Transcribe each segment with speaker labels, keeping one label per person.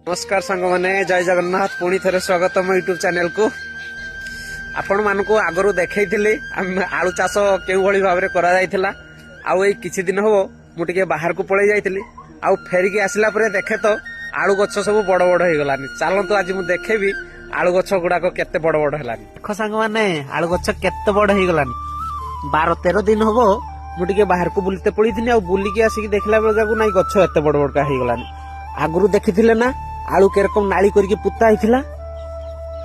Speaker 1: नमस्कार सांग मैंने जय जगन्नाथ पुणी थे स्वागत मो यूट्यूब चैनल को आपण मान को आगु देखी आलू चाष के भाव में किछि दिन हम मुझे बाहर को पलि जाइली आउ फेरिकी आसला देखे तो आलू गछ सब बड़ बड़ हो गलानी। चलतु आज मुझे देखेबी आलू गछ गुड़ाक केते बड़ बड़ है। देख सांग मैंने आलू गछ केते बड़ हो गलानी। 12-13 दिन हम मुझे बाहर को बुलते पड़ी थी बुलिकी आसिक देखला बेलू ना गछ एत बड़ बड़का हो गलानी। आगु देखी ना आलू केरकम नाली करके पुता होता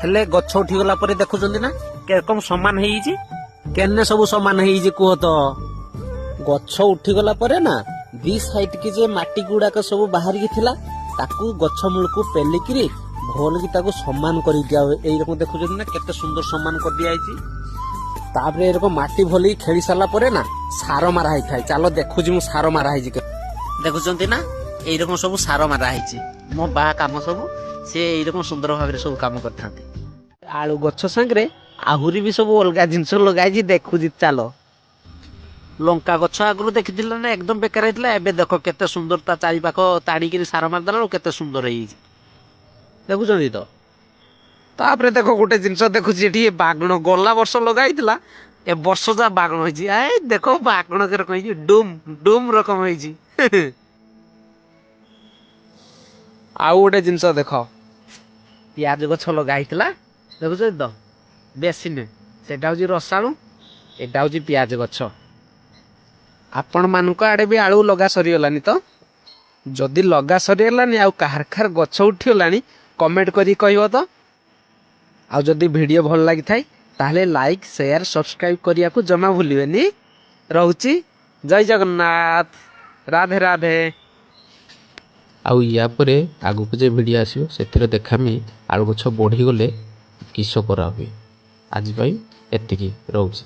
Speaker 1: हेले गछ उठीगला पर देखुଛନ୍ତି ना केरकम समान ହେଇଛି केने सब समान ହେଇଛି कुह तो गछ उठीगला पर ना दी साइड की जे माटी गुड़ाक सब बाहर की थिला ताकू गछ मूल को पेलिकी भल की ताकू समान कर दिया एई रकम देखुଛନ୍ତି ना केते सुंदर समान कर दिया ହେଇଛି। तापरे एरकम माटी भली खेली साला पर ना सार मारा होई थाई। चलो देखुजी मु सार मारा ହେଇଛି देखुଛନ୍ତି ना एई रकम सब सार मारा ହେଇଛି। मो बा काम सब से एरकम सुंदर भाव में सब काम करते आलू गछ सांगे आहुरी भी सब अलग जिनस लगाई देखुची। चलो लंका गछ आगु देखी ना एकदम बेकार होता है। देख केते सुंदर ता चारि पाख ताड़ी सार मारदेला केते सुंदर देखुं तो। तापरे देख गोटे जिनस देखुची बागण गला वर्ष लगाई ए वर्ष जा बागण हो देख बागण के रकम डुम डुम रकम हो। आउ गोटे जिनस देख पियाज गछ लगाई देखुच तो बेसी नुहे से रसाणु एटा हूँ पियाज गछ। आपण मान आड़े भी आलू लगा सरीगलानी तो जदि लगा सरीगलानी आउ काहार खार गछ उठीगलानी कमेंट करी कहब तो। आउ जदि वीडियो भल लगी थाई ताहले लाइक शेयर सब्सक्राइब करिया को जमा भूलिबेनी। रहूची जय जगन्नाथ राधे राधे।
Speaker 2: आउ या परे आगु जे भिडियो आसियो सेथिरे देखामी आलू गछ बढ़ी गले किस करा हुए। आज एतिकी रहूची।